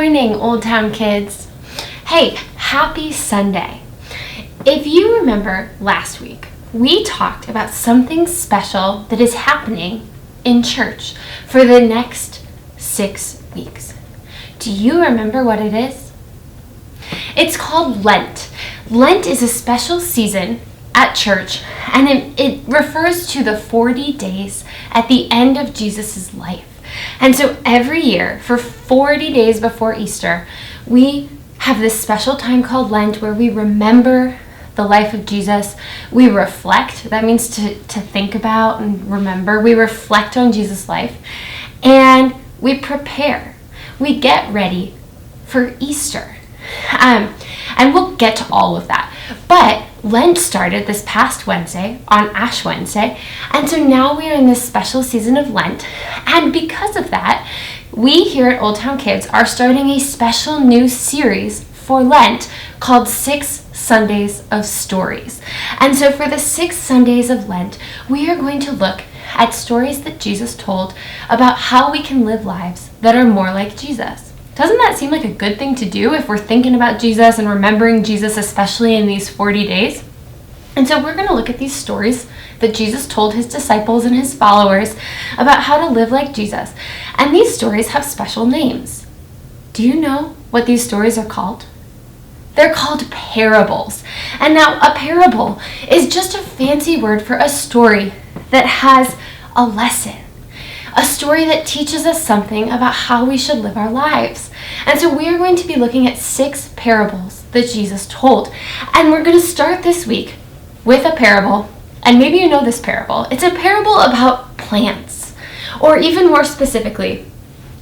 morning, Old Town kids. Hey, happy Sunday. If you remember last week, we talked about something special that is happening in church for the next 6 weeks. Do you remember what it is? It's called Lent. Lent is a special season at church, and it refers to the 40 days at the end of Jesus' life. And so every year, for 40 days before Easter, we have this special time called Lent where we remember the life of Jesus. We reflect. That means to think about and remember. We reflect on Jesus' life. And we prepare. We get ready for Easter. And we'll get to all of that. But Lent started this past Wednesday, on Ash Wednesday, and so now we are in this special season of Lent, and because of that, we here at Old Town Kids are starting a special new series for Lent called 6 Sundays of Stories. And so for the 6 Sundays of Lent, we are going to look at stories that Jesus told about how we can live lives that are more like Jesus. Doesn't that seem like a good thing to do if we're thinking about Jesus and remembering Jesus, especially in these 40 days? And so we're going to look at these stories that Jesus told his disciples and his followers about how to live like Jesus. And these stories have special names. Do you know what these stories are called? They're called parables. And now a parable is just a fancy word for a story that has a lesson. A story that teaches us something about how we should live our lives. And so we are going to be looking at 6 parables that Jesus told. And we're going to start this week with a parable. And maybe you know this parable. It's a parable about plants. Or even more specifically,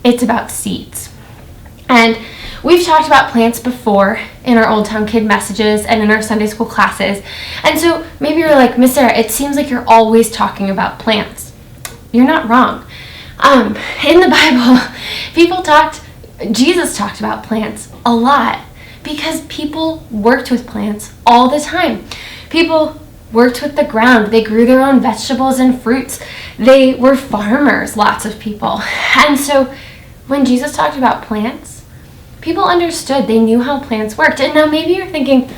it's about seeds. And we've talked about plants before in our Old Town Kid messages and in our Sunday school classes. And so maybe you're like, Miss Sarah, it seems like you're always talking about plants. You're not wrong. In the Bible, Jesus talked about plants a lot because people worked with plants all the time. People worked with the ground. They grew their own vegetables and fruits. They were farmers, lots of people. And so when Jesus talked about plants, people understood. They knew how plants worked. And now maybe you're thinking,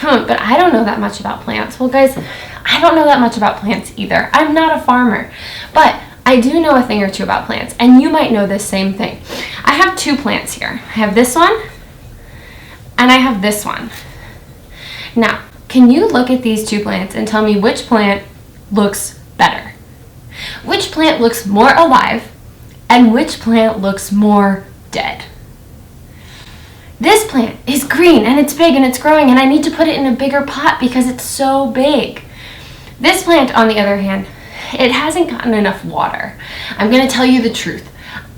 but I don't know that much about plants. Well, guys, I don't know that much about plants either. I'm not a farmer. But I do know a thing or two about plants, and you might know this same thing. I have 2 plants here. I have this one, and I have this one. Now, can you look at these 2 plants and tell me which plant looks better? Which plant looks more alive, and which plant looks more dead? This plant is green, and it's big, and it's growing, and I need to put it in a bigger pot because it's so big. This plant, on the other hand, it hasn't gotten enough water. I'm going to tell you the truth.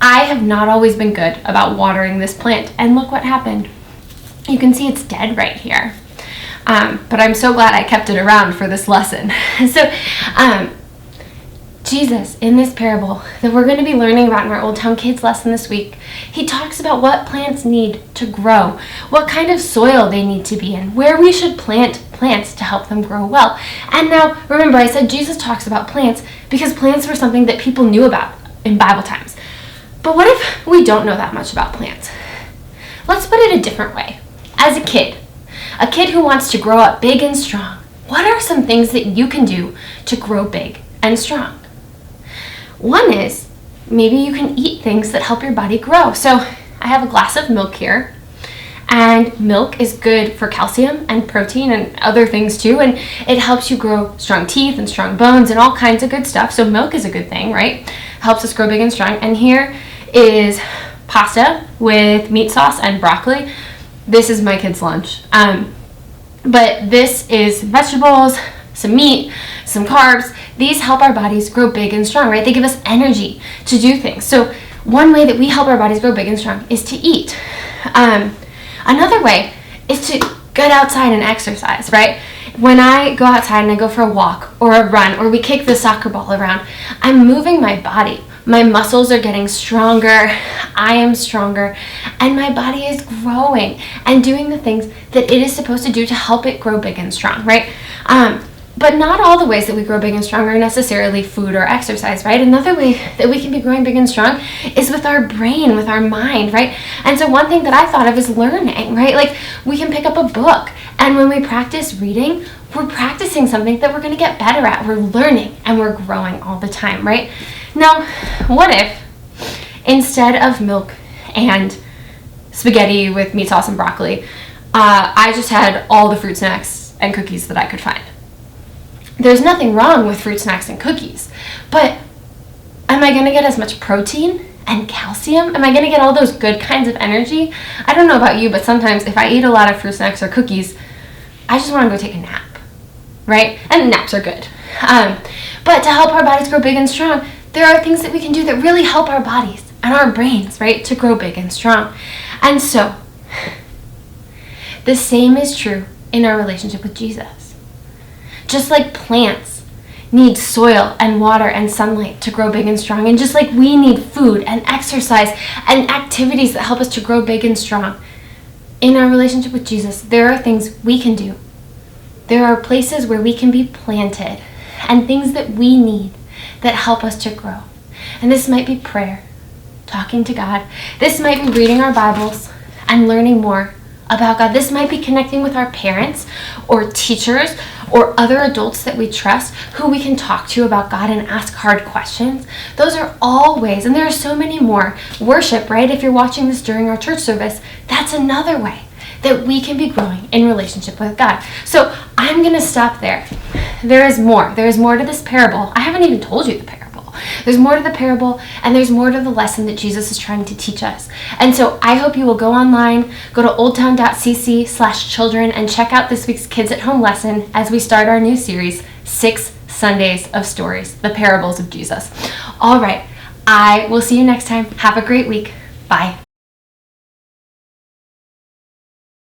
I have not always been good about watering this plant, and look what happened. You can see it's dead right here. But I'm so glad I kept it around for this lesson. So, Jesus, in this parable that we're going to be learning about in our Old Town Kids lesson this week, he talks about what plants need to grow, what kind of soil they need to be in, where we should plant plants to help them grow well. And now, remember, I said Jesus talks about plants because plants were something that people knew about in Bible times. But what if we don't know that much about plants? Let's put it a different way. As a kid who wants to grow up big and strong, what are some things that you can do to grow big and strong? One is, maybe you can eat things that help your body grow. So I have a glass of milk here, and milk is good for calcium and protein and other things too, and it helps you grow strong teeth and strong bones and all kinds of good stuff. So milk is a good thing, right? Helps us grow big and strong. And here is pasta with meat sauce and broccoli. This is my kids' lunch. But this is vegetables, some meat, some carbs. These help our bodies grow big and strong, right? They give us energy to do things. So one way that we help our bodies grow big and strong is to eat. Another way is to get outside and exercise, right? When I go outside and I go for a walk or a run or we kick the soccer ball around, I'm moving my body. My muscles are getting stronger, I am stronger, and my body is growing and doing the things that it is supposed to do to help it grow big and strong, right? But not all the ways that we grow big and strong are necessarily food or exercise, right? Another way that we can be growing big and strong is with our brain, with our mind, right? And so one thing that I thought of is learning, right? Like we can pick up a book, and when we practice reading, we're practicing something that we're going to get better at. We're learning and we're growing all the time, right? Now, what if instead of milk and spaghetti with meat sauce and broccoli, I just had all the fruit snacks and cookies that I could find? There's nothing wrong with fruit snacks and cookies, but am I going to get as much protein and calcium? Am I going to get all those good kinds of energy? I don't know about you, but sometimes if I eat a lot of fruit snacks or cookies, I just want to go take a nap, right? And naps are good. But to help our bodies grow big and strong, there are things that we can do that really help our bodies and our brains, right, to grow big and strong. And so, the same is true in our relationship with Jesus. Just like plants need soil and water and sunlight to grow big and strong, and just like we need food and exercise and activities that help us to grow big and strong, in our relationship with Jesus, there are things we can do. There are places where we can be planted and things that we need that help us to grow. And this might be prayer, talking to God. This might be reading our Bibles and learning more about God. This might be connecting with our parents or teachers or other adults that we trust who we can talk to about God and ask hard questions. Those are all ways, and there are so many more. Worship, right? If you're watching this during our church service, that's another way that we can be growing in relationship with God. So I'm going to stop there. There is more. There is more to this parable. I haven't even told you the parable. There's more to the parable, and there's more to the lesson that Jesus is trying to teach us. And so I hope you will go online, go to oldtown.cc/children, and check out this week's Kids at Home lesson as we start our new series, 6 Sundays of Stories, the parables of Jesus. All right, I will see you next time. Have a great week. Bye.